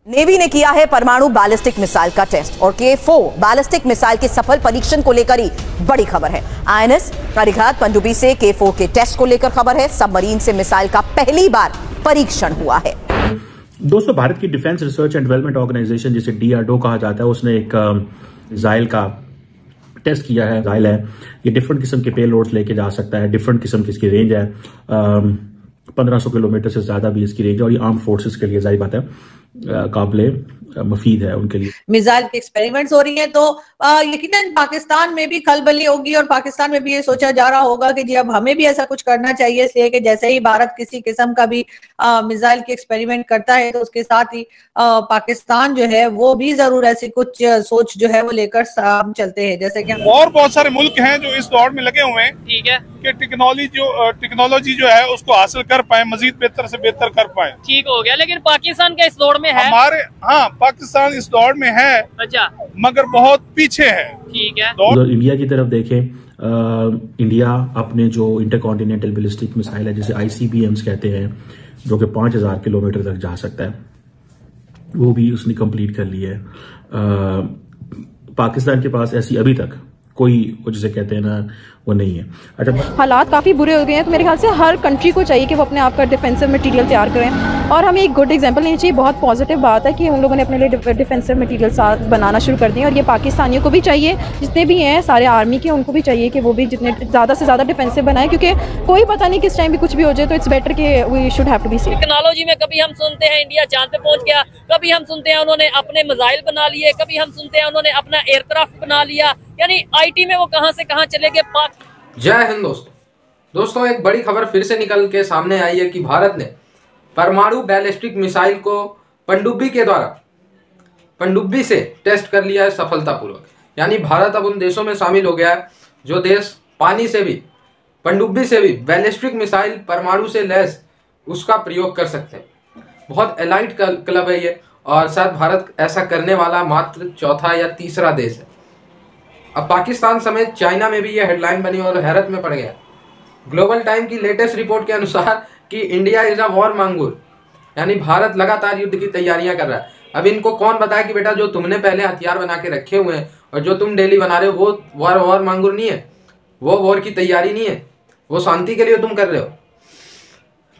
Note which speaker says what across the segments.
Speaker 1: Navy ने किया है परमाणु बैलिस्टिक मिसाइल का टेस्ट और K4 बैलिस्टिक मिसाइल के सफल परीक्षण को लेकर ही बड़ी खबर है। INS परिघात पनडुब्बी से K4 के टेस्ट को लेकर खबर है। सबमरीन से मिसाइल का पहली बार परीक्षण हुआ है।
Speaker 2: दोस्तों, भारत की defence research and development organisation जिसे DRDO कहा जाता है, उसने एक मिसाइल का टेस्ट किया है। मिसाइल है, ये डिफरेंट किस्म के पेलोड्स लेके जा सकता है। डिफरेंट किस्म की इसकी रेंज है, 1500 किलोमीटर से ज्यादा भी इसकी रेंज है और ये आर्म फोर्सेस के लिए जाहिर बात है काबिले मुफीद है उनके लिए।
Speaker 3: मिसाइल के एक्सपेरिमेंट्स हो रही हैं तो यकीनन पाकिस्तान में भी खलबली होगी और पाकिस्तान में भी ये सोचा जा रहा होगा कि जी अब हमें भी ऐसा कुछ करना चाहिए, इसलिए कि जैसे ही भारत किसी किस्म का भी मिसाइल के एक्सपेरिमेंट करता है तो उसके साथ ही पाकिस्तान जो है वो भी जरूर ऐसी कुछ सोच जो है वो लेकर चलते हैं। जैसे कि
Speaker 4: और बहुत सारे मुल्क हैं जो इस दौड़ में लगे हुए हैं, ठीक है, कि टेक्नोलॉजी जो है उसको हासिल कर पाए, मजीद बेहतर से बेहतर कर पाए।
Speaker 5: ठीक हो गया, लेकिन पाकिस्तान का इस दौड़ में है
Speaker 4: पाकिस्तान इस दौड़ में है, अच्छा, मगर बहुत पीछे है।
Speaker 5: ठीक है।
Speaker 2: उधर इंडिया की तरफ देखें, इंडिया अपने जो इंटरकॉन्टिनेंटल बैलिस्टिक मिसाइल है जिसे ICBMs कहते हैं, जो कि 5000 किलोमीटर तक जा सकता है, वो भी उसने कंप्लीट कर ली है। पाकिस्तान के पास ऐसी अभी तक कोई, वो जिसे कहते हैं ना, वो नहीं है। अच्छा,
Speaker 6: हालात काफ़ी बुरे हो गए हैं तो मेरे ख्याल से हर कंट्री को चाहिए कि वो अपने आप का डिफेंसिव मटेरियल तैयार करें और हमें एक गुड एग्जांपल लेनी चाहिए। बहुत पॉजिटिव बात है कि हम लोगों ने अपने लिए डिफेंसिव मटेरियल बनाना शुरू कर दिए और ये पाकिस्तानियों को भी चाहिए, जितने भी हैं सारे आर्मी के, उनको भी चाहिए कि वो भी जितने ज़्यादा से ज़्यादा डिफेंसिव बनाएं, क्योंकि कोई पता नहीं किस टाइम भी कुछ भी हो जाए, तो इट्स बेटर कि we should have to be safe.
Speaker 5: Technology में कभी हम सुनते हैं इंडिया चांद पे पहुंच गया, कभी हम सुनते हैं उन्होंने अपने मिसाइल बना लिए, कभी हम सुनते हैं उन्होंने अपना एयरक्राफ्ट बना लिया, यानी IT में वो कहां से कहां चले गए।
Speaker 7: जय हिंद दोस्तों, एक बड़ी खबर फिर से निकल के सामने आई है कि भारत ने परमाणु बैलिस्टिक मिसाइल को पनडुब्बी से टेस्ट कर लिया है सफलतापूर्वक। यानी भारत अब उन देशों में शामिल हो गया है जो देश पानी से भी, पनडुब्बी से भी बैलिस्टिक मिसाइल परमाणु से लैस उसका प्रयोग कर सकते हैं। बहुत एलाइट क्लब है ये, और शायद भारत ऐसा करने वाला मात्र चौथा या तीसरा देश है। अब पाकिस्तान समेत चाइना में भी ये हेडलाइन बनी और हैरत में पड़ गया। ग्लोबल टाइम की लेटेस्ट रिपोर्ट के अनुसार कि इंडिया इज अ वॉर मांगूर, यानी भारत लगातार युद्ध की तैयारियां कर रहा है। अब इनको कौन बताया कि बेटा जो तुमने पहले हथियार बना के रखे हुए हैं और जो तुम डेली बना रहे हो वो वॉर मांगूर नहीं है, वो वॉर की तैयारी नहीं है, वो शांति के लिए तुम कर रहे हो।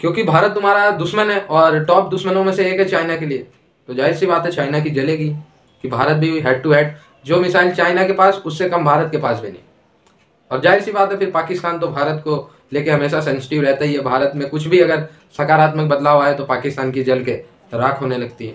Speaker 7: क्योंकि भारत तुम्हारा दुश्मन है और टॉप दुश्मनों में से एक है चाइना के लिए, तो जाहिर सी बात है चाइना की जलेगी कि भारत भी हेड टू हेड, जो मिसाइल चाइना के पास उससे कम भारत के पास भी नहीं। और जाहिर सी बात है फिर पाकिस्तान तो भारत को लेके हमेशा सेंसिटिव रहता ही है। भारत में कुछ भी अगर सकारात्मक बदलाव आए तो पाकिस्तान की जल के राख होने लगती है।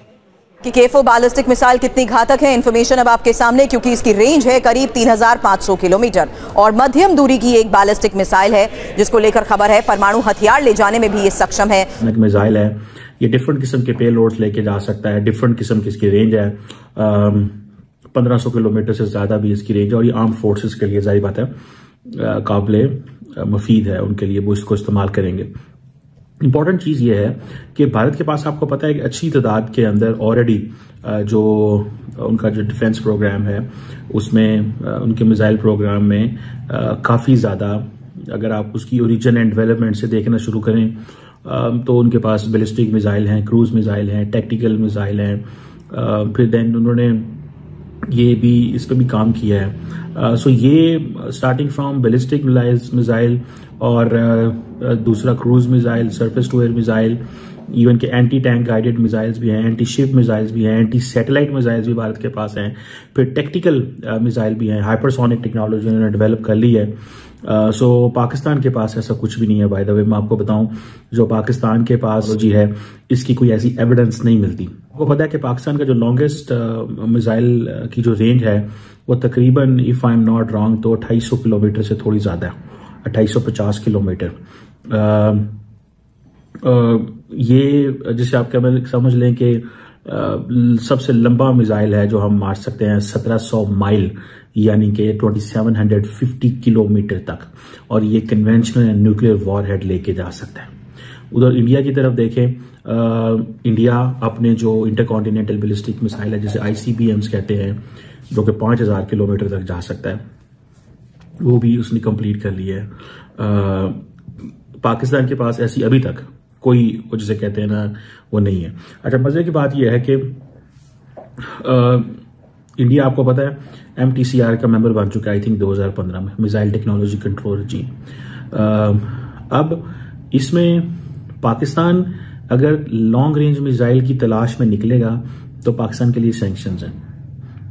Speaker 1: कि K4 बैलिस्टिक मिसाइल कितनी घातक है, इंफॉर्मेशन अब आपके सामने, क्योंकि इसकी रेंज है करीब 3500 किलोमीटर और मध्यम दूरी की एक बैलिस्टिक मिसाइल है जिसको लेकर खबर है परमाणु हथियार ले जाने में भी ये सक्षम है।
Speaker 2: मिसाइल है, ये डिफरेंट किस्म के पेलोड्स लेके जा सकता है। डिफरेंट किस्म की इसकी रेंज है, 1500 किलोमीटर से ज्यादा भी इसकी रेंज है और ये आर्म फोर्सेस के लिए जाहिर बात है काबिले मुफीद है उनके लिए, वो इसको इस्तेमाल करेंगे। इंपॉर्टेंट चीज ये है कि भारत के पास आपको पता है कि अच्छी तादाद के अंदर ऑलरेडी जो उनका जो डिफेंस प्रोग्राम है उसमें उनके मिसाइल प्रोग्राम में काफी ज्यादा, अगर आप उसकी ओरिजिन एंड डेवलपमेंट से देखना शुरू करें तो उनके पास बैलिस्टिक मिसाइल हैं, क्रूज मिसाइल हैं, टैक्टिकल मिसाइल हैं, फिर देन उन्होंने ये भी इस पर भी काम किया है। सो ये स्टार्टिंग फ्रॉम बैलिस्टिक मिसाइल और दूसरा cruise missile, surface to air missile, even के एंटी टैंक गाइडेड मिसाइल्स भी हैं, एंटी शिप मिसाइल्स भी हैं, एंटी सैटेलाइट मिसाइल्स भी भारत के पास हैं, फिर टेक्टिकल मिसाइल भी हैं, हाइपरसोनिक टेक्नोलॉजी उन्होंने डेवलप कर ली है। सो पाकिस्तान के पास ऐसा कुछ भी नहीं है। बाय द वे मैं आपको बताऊं, जो पाकिस्तान के पास जी है इसकी कोई ऐसी एविडेंस नहीं मिलती। आपको पता है कि पाकिस्तान का जो लॉन्गेस्ट मिसाइल की जो रेंज है वो तकरीबन, if I am not wrong, तो 2800 किलोमीटर से थोड़ी ज्यादा है, 2850 किलोमीटर। ये जिसे आप समझ लें कि सबसे लंबा मिसाइल है जो हम मार सकते हैं 1700 माइल, यानी कि 2750 किलोमीटर तक, और ये कन्वेंशनल एंड न्यूक्लियर वॉरहेड लेके जा सकता है। उधर इंडिया की तरफ देखें, इंडिया अपने जो इंटरकॉन्टिनेंटल बैलिस्टिक मिसाइल है जिसे ICBMs कहते हैं, जो कि 5000 किलोमीटर तक जा सकता है, वो भी उसने कंप्लीट कर ली है। पाकिस्तान के पास ऐसी अभी तक कोई, वो जिसे कहते हैं ना, वो नहीं है। अच्छा, मजे की बात यह है कि इंडिया आपको पता है MTCR का मेंबर बन चुका है, आई थिंक 2015 में, मिसाइल टेक्नोलॉजी कंट्रोल रजीम। अब इसमें पाकिस्तान अगर लॉन्ग रेंज मिसाइल की तलाश में निकलेगा तो पाकिस्तान के लिए सैंक्शंस हैं।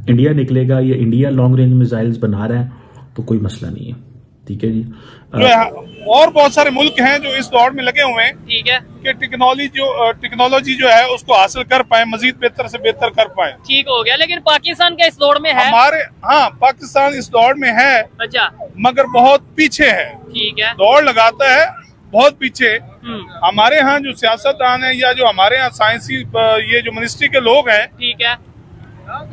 Speaker 2: इंडिया निकलेगा या इंडिया लॉन्ग रेंज मिसाइल्स बना रहा है तो कोई मसला नहीं है, ठीक है जी।
Speaker 4: और बहुत सारे मुल्क हैं जो इस दौड़ में लगे हुए हैं, ठीक है, कि टेक्नोलॉजी जो है उसको हासिल कर पाए, मजीद बेहतर से बेहतर कर पाए।
Speaker 5: ठीक हो गया, लेकिन पाकिस्तान का इस दौड़ में है?
Speaker 4: हाँ, पाकिस्तान इस दौड़ में है, अच्छा, मगर बहुत पीछे है। ठीक है, दौड़ लगाता है बहुत पीछे। हमारे यहाँ जो सियासतदान है या जो हमारे यहाँ साइंसी ये जो मिनिस्ट्री के लोग हैं, ठीक है,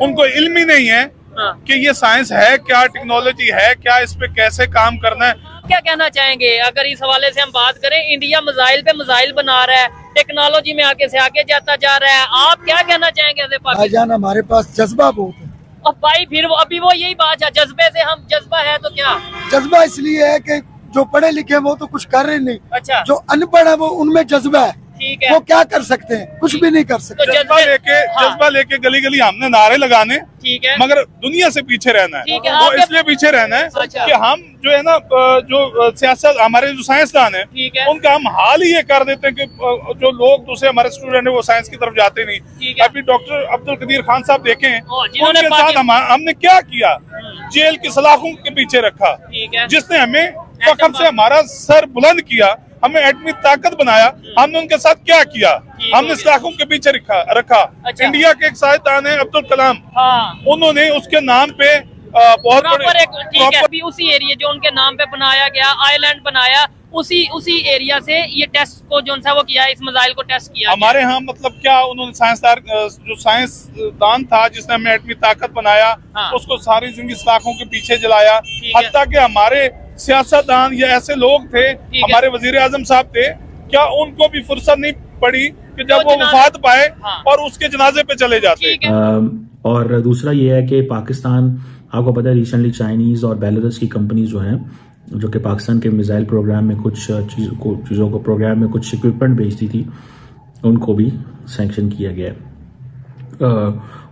Speaker 4: उनको इल्म ही नहीं है कि ये साइंस है क्या, टेक्नोलॉजी है क्या, इस पे कैसे काम करना है।
Speaker 5: क्या कहना चाहेंगे अगर इस हवाले से हम बात करें? इंडिया मिसाइल पे मिसाइल बना रहा है, टेक्नोलॉजी में आगे से आगे जाता जा रहा है, आप क्या कहना चाहेंगे?
Speaker 8: भाईजान हमारे पास जज्बा बहुत है।
Speaker 5: अब भाई फिर अभी वो यही बात है, जज्बे से हम, जज्बा है तो क्या?
Speaker 8: जज्बा इसलिए है कि जो पढ़े लिखे हैं वो तो कुछ कर रहे नहीं, अच्छा, जो अनपढ़ है वो उनमें जज्बा है, ठीक है, वो क्या कर सकते हैं? कुछ भी नहीं कर सकते।
Speaker 4: तो जज्बा लेके गली गली हमने नारे लगाने, ठीक है, मगर दुनिया से पीछे रहना है। वो इसलिए पीछे रहना है कि हम जो है ना, जो सियासत हमारे जो साइंसदान है, उनका हम हाल ही ये कर देते हैं कि जो लोग दूसरे हमारे स्टूडेंट है वो साइंस की तरफ जाते नहीं। अभी डॉक्टर अब्दुल कदीर खान साहब देखें, उनके साथ हमने क्या किया, जेल की सलाखों के पीछे रखा, जिसने हमें फखर से हमारा सर बुलंद किया, हमें एटमी ताकत बनाया। हमने उनके साथ क्या किया? हमने सलाखों के पीछे रखा। अच्छा। इंडिया के एक साइंसदान है अब्दुल कलाम, उन्होंने उसके नाम पे बहुत बड़े,
Speaker 5: ठीक है, अभी उसी एरिया जो उनके नाम पे बनाया गया, आइलैंड बनाया, उसी एरिया से ये टेस्ट को जो सा वो किया, इस मिसाइल को टेस्ट किया।
Speaker 4: हमारे यहाँ मतलब क्या, उन्होंने जो साइंसदान था जिसने हमें एटमी ताकत बनाया, उसको सारी जिंदगी सलाखों के पीछे जलाया। हत्ता कि हमारे सियासतदान या ऐसे लोग थे, हमारे वजीर आजम साहब थे, क्या उनको भी फुर्सत नहीं पड़ी कि जब वो वफात पाए और उसके जनाजे पे चले जाते।
Speaker 2: और दूसरा ये है कि पाकिस्तान, आपको पता है रिसेंटली चाइनीज और बेलारूस की कंपनी जो हैं, जो कि पाकिस्तान के मिसाइल प्रोग्राम में कुछ चीज़ों को प्रोग्राम में कुछ इक्विपमेंट भेजती थी, उनको भी सैंक्शन किया गया।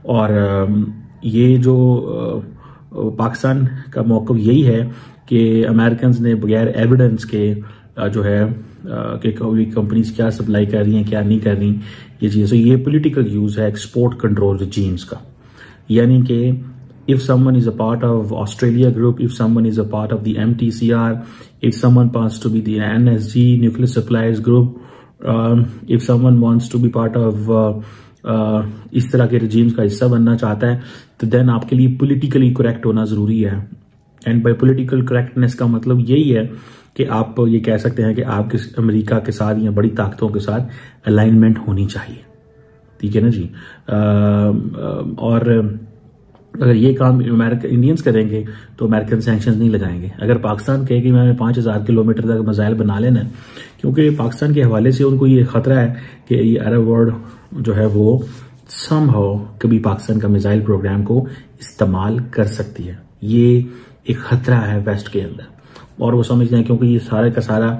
Speaker 2: और ये जो पाकिस्तान का मौक़िफ़ यही है कि अमेरिकन ने बगैर एविडेंस के जो है कि कोई कंपनीज क्या सप्लाई कर रही हैं क्या नहीं कर रही ये चीज़, तो ये पॉलिटिकल यूज़ है एक्सपोर्ट कंट्रोल रजीम्स का। यानी कि if someone is a part of Australia group, if someone is a part of the MTCR, if someone wants to be the NSG nuclear suppliers group, if someone wants to be part of इस तरह के regimes का हिस्सा बनना चाहता है, तो then आपके लिए politically correct होना जरूरी है। एंड बाय पॉलिटिकल करेक्टनेस का मतलब यही है कि आप ये कह सकते हैं कि आपके अमेरिका के साथ या बड़ी ताकतों के साथ अलाइनमेंट होनी चाहिए, ठीक है ना जी। और अगर ये काम इंडियंस करेंगे तो अमेरिकन सैंक्शंस नहीं लगाएंगे। अगर पाकिस्तान कहे कि मैंने 5000 किलोमीटर तक मिसाइल बना लेना है, क्योंकि पाकिस्तान के हवाले से उनको ये खतरा है कि ये अरब वर्ल्ड जो है वो समहाउ कभी पाकिस्तान का मिसाइल प्रोग्राम को इस्तेमाल कर सकती है। ये एक खतरा है वेस्ट के अंदर और वो समझते हैं, क्योंकि ये सारे का सारा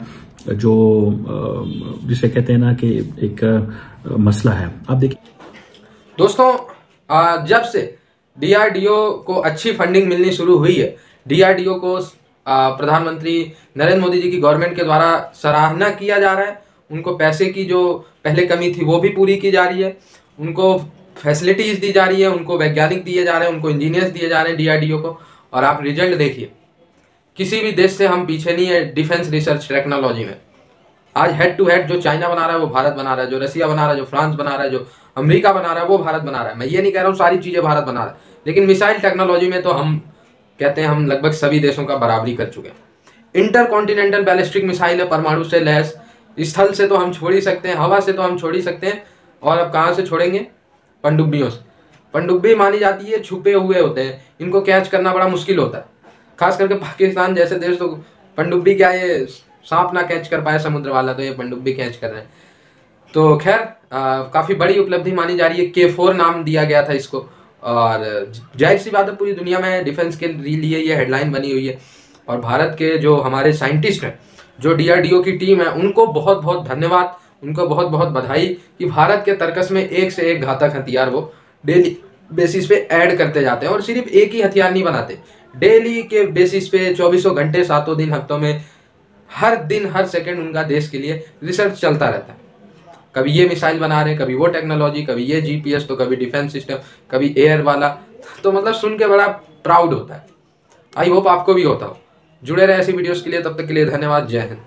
Speaker 2: जो जिसे कहते हैं ना कि एक मसला है। आप देखिए
Speaker 7: दोस्तों, जब से DRDO को अच्छी फंडिंग मिलनी शुरू हुई है, DRDO को प्रधानमंत्री नरेंद्र मोदी जी की गवर्नमेंट के द्वारा सराहना किया जा रहा है। उनको पैसे की जो पहले कमी थी वो भी पूरी की जा रही है, उनको फैसिलिटीज दी जा रही है, उनको वैज्ञानिक दिए जा रहे हैं, उनको इंजीनियर्स दिए जा रहे हैं DRDO को। और आप रिजल्ट देखिए, किसी भी देश से हम पीछे नहीं है डिफेंस रिसर्च टेक्नोलॉजी में। आज हेड टू हेड जो चाइना बना रहा है वो भारत बना रहा है, जो रसिया बना रहा है, जो फ्रांस बना रहा है, जो अमेरिका बना रहा है वो भारत बना रहा है। मैं ये नहीं कह रहा हूँ सारी चीज़ें भारत बना रहा है, लेकिन मिसाइल टेक्नोलॉजी में तो हम कहते हैं हम लगभग सभी देशों का बराबरी कर चुके हैं। इंटर कॉन्टिनेंटल बैलिस्टिक मिसाइल है, परमाणु से लैस, स्थल से तो हम छोड़ ही सकते हैं, हवा से तो हम छोड़ ही सकते हैं, और अब कहाँ से छोड़ेंगे? पनडुब्बियों से। पनडुब्बी मानी जाती है छुपे हुए होते हैं, इनको कैच करना बड़ा मुश्किल होता है, खास करके पाकिस्तान जैसे देश तो पनडुब्बी क्या ये सांप ना कैच कर पाए समुद्र वाला, तो ये पनडुब्बी कैच कर रहे हैं। तो खैर काफ़ी बड़ी उपलब्धि मानी जा रही है। K4 नाम दिया गया था इसको, और जाहिर सी बात है पूरी दुनिया में डिफेंस के लिए ये हेडलाइन बनी हुई है। और भारत के जो हमारे साइंटिस्ट हैं, जो DRDO की टीम है, उनको बहुत बहुत धन्यवाद, उनको बहुत बहुत बधाई कि भारत के तर्कस में एक से एक घातक हथियार वो बेसिस पे ऐड करते जाते हैं और सिर्फ एक ही हथियार नहीं बनाते, डेली के बेसिस पे 24 घंटे 7 दिन हफ्तों में हर दिन हर सेकंड उनका देश के लिए रिसर्च चलता रहता है। कभी ये मिसाइल बना रहे, कभी वो टेक्नोलॉजी, कभी ये GPS, तो कभी डिफेंस सिस्टम, कभी एयर वाला। तो मतलब सुन के बड़ा प्राउड होता है। आई होप आपको भी होता हो। जुड़े रहे ऐसी वीडियोस के लिए, तब तक के लिए धन्यवाद। जय हिंद।